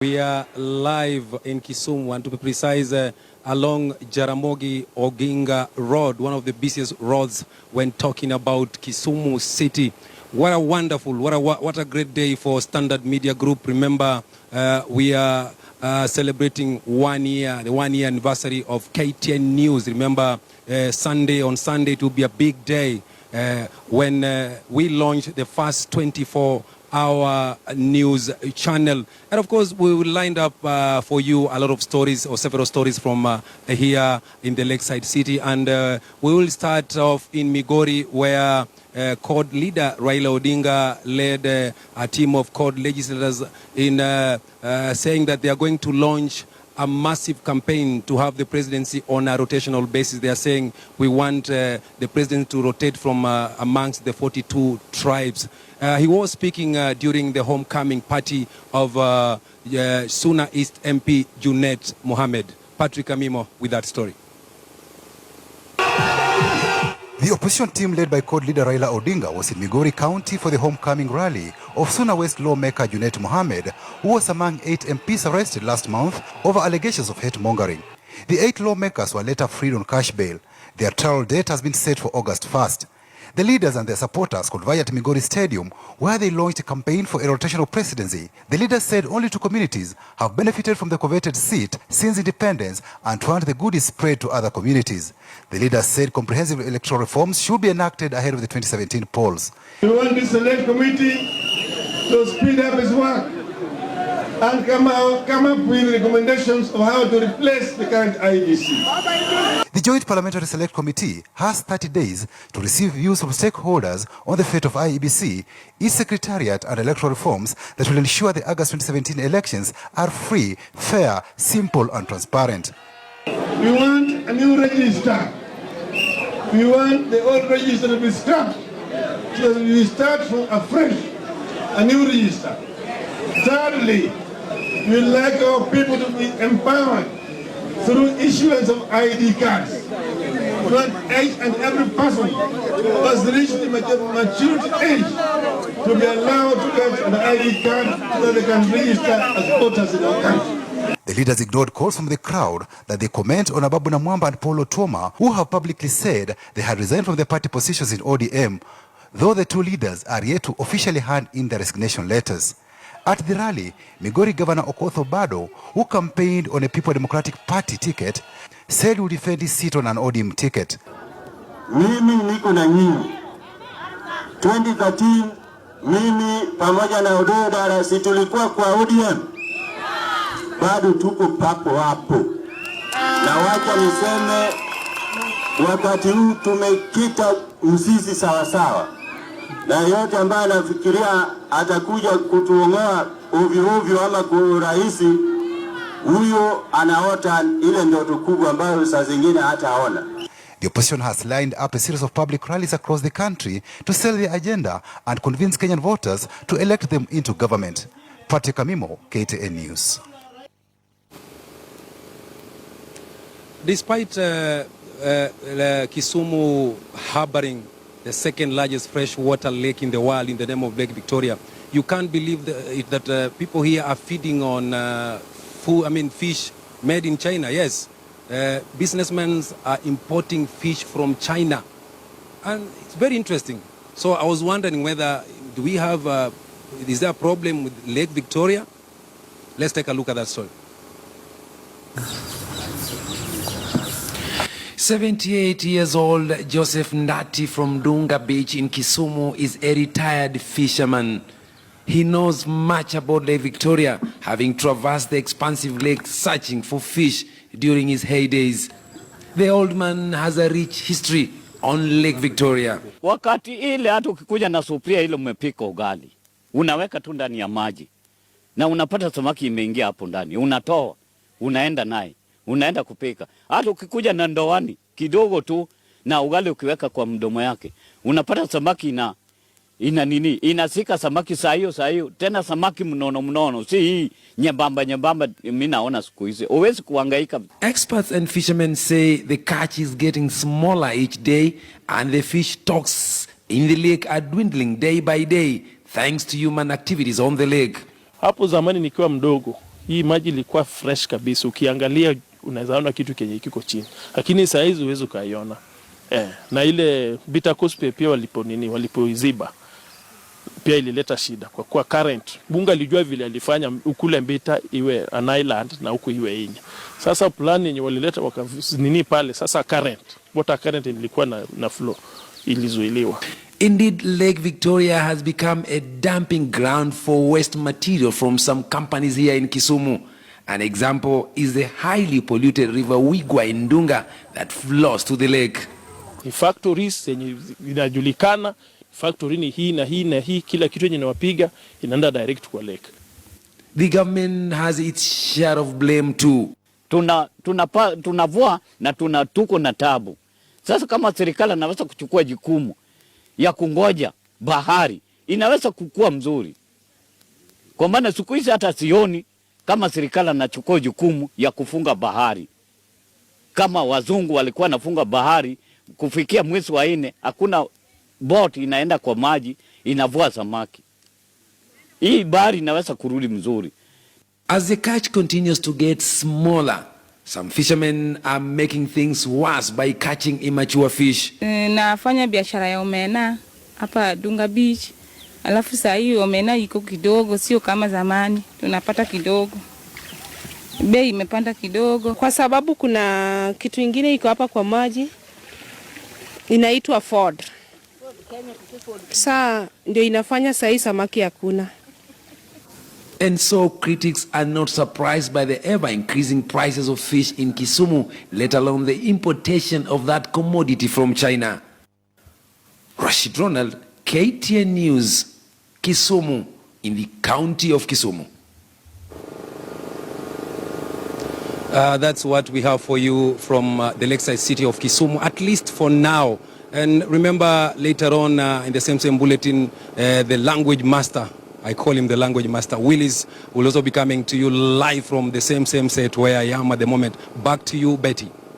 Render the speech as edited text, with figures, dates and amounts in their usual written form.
We are live in Kisumu, and to be precise, along Jaramogi Oginga Road, one of the busiest roads when talking about Kisumu City. What a wonderful, what a great day for Standard Media Group. Remember, we are celebrating the 1 year anniversary of KTN News. Remember, on Sunday it will be a big day when we launch the first 24-hour news channel. And of course, we will line up for you a lot of stories, or several stories from here in the Lakeside City. And we will start off in Migori, where CORD leader Raila Odinga led a team of CORD legislators in saying that they are going to launch a massive campaign to have the presidency on a rotational basis. They are saying we want the president to rotate from amongst the 42 tribes. He was speaking during the homecoming party of Suna East MP Junet Mohammed. Patrick Amimo with that story. The opposition team led by CORD leader Raila Odinga was in Migori County for the homecoming rally of Suna West lawmaker Junet Mohammed, who was among 8 MPs arrested last month over allegations of hate-mongering. The 8 lawmakers were later freed on cash bail. Their trial date has been set for August 1st. The leaders and their supporters converged at Migori Stadium, where they launched a campaign for a rotational presidency. The leaders said only 2 communities have benefited from the coveted seat since independence and want the goodies spread to other communities. The leaders said comprehensive electoral reforms should be enacted ahead of the 2017 polls. We want the select committee to speed up its work and come up with recommendations of how to replace the current IEC. The Joint Parliamentary Select Committee has 30 days to receive views from stakeholders on the fate of IEBC, its secretariat and electoral reforms that will ensure the August 2017 elections are free, fair, simple and transparent. We want a new register. We want the old register to be scrapped so that we start from afresh, a new register. Thirdly, we would like our people to be empowered through issuance of ID cards. We want each and every person who has reached the maturity age to be allowed to get an ID card so that they can register as voters in our country. The leaders ignored calls from the crowd that they comment on Ababu Namwamba and Paulo Toma, who have publicly said they had resigned from their party positions in ODM, though the 2 leaders are yet to officially hand in their resignation letters. At the rally, Migori Governor Okoth Obado, who campaigned on a People Democratic Party ticket, said he would defend his seat on an ODM ticket. Mimi niko na nyinyi. 2013 mimi pamoja na Ododara si tulikuwa kwa ODM. Bado tuko papo hapo. Na wacha niseme wakati huu tumekita mzizi sawa sawa. Na yote ambaye anafikiria atakuja kutuongoa ovyo ama kwa rahisi, huyo anaota ile ndoto kubwa ambayo saa zingine hataona. The opposition has lined up a series of public rallies across the country to sell their agenda and convince Kenyan voters to elect them into government. Patrick Amimo, KTN News. Despite Kisumu harboring the second largest freshwater lake in the world in the name of Lake Victoria, you can't believe that people here are feeding on fish made in China. Yes, businessmen are importing fish from China, and it's very interesting. So I was wondering whether is there a problem with Lake Victoria? Let's take a look at that story. 78 years old Joseph Ndati from Dunga Beach in Kisumu is a retired fisherman. He knows much about Lake Victoria, having traversed the expansive lake searching for fish during his heydays. The old man has a rich history on Lake Victoria. Wakati ile hata ukikuja na sufuria ile umepika ugali, unaweka tu ndani ya maji na unapata samaki imeingia hapo ndani, unatoa, unaenda naye, unaenda kupika. Hata ukikuja na ndoani kidogo tu na ugali ukiweka kwa mdomo yake, unapata samaki inasika samaki saa hiyo, tena samaki mnono, si hii nyembamba mimi naona siku hizi. Huwezi kuhangaika. Experts and fishermen say the catch is getting smaller each day and the fish stocks in the lake are dwindling day by day thanks to human activities on the lake. Hapo zamani nikiwa mdogo hii maji ilikuwa fresh kabisa, ukiangalia unaweza ona kitu kenye kiko chini, lakini saa hizi huwezi kaiona. Na ile bitter coast pia walipoiziba pia ilileta shida kwa kuwa current. Bunga alijua vile alifanya ukule Mbita iwe an island na huku iwe Inya. Sasa plan yenye walileta pale, sasa water current ilikuwa na flow ilizuiliwa. Indeed, Lake Victoria has become a dumping ground for waste material from some companies here in Kisumu. An example is the highly polluted river Wigwa in Dunga that flows to the lake. Ni factories yenye inajulikana, factory ni hii na hii na hii, kila kitu yenye inawapiga inaenda direct kwa lake. The government has its share of blame too. Tunavua na tuko na tabu. Sasa kama serikali inaweza kuchukua jukumu ya kungoja bahari, inaweza kukua mzuri. Kwa maana siku hizi hata sioni kama serikali inachukua jukumu ya kufunga bahari. Kama wazungu walikuwa nafunga bahari, kufikia mwezi wa 4 hakuna boat inaenda kwa maji inavua samaki. Hii bahari inaweza kurudi mzuri. As the catch continues to get smaller, some fishermen are making things worse by catching immature fish. Nafanya biashara ya omena hapa Dunga Beach. Alafu saa hii omena iko kidogo, sio kama zamani. Tunapata kidogo. Bei imepanda kidogo kwa sababu kuna kitu kingine iko hapa kwa maji inaitwa Ford. Saa ndio inafanya saa hii samaki hakuna. And so critics are not surprised by the ever-increasing prices of fish in Kisumu, let alone the importation of that commodity from China. Rashid Ronald, KTN News, Kisumu, in the county of Kisumu. That's what we have for you from the lakeside city of Kisumu, at least for now. And remember, later on in the same bulletin, the language master, I call him the language master, Willis, will also be coming to you live from the same set where I am at the moment. Back to you, Betty.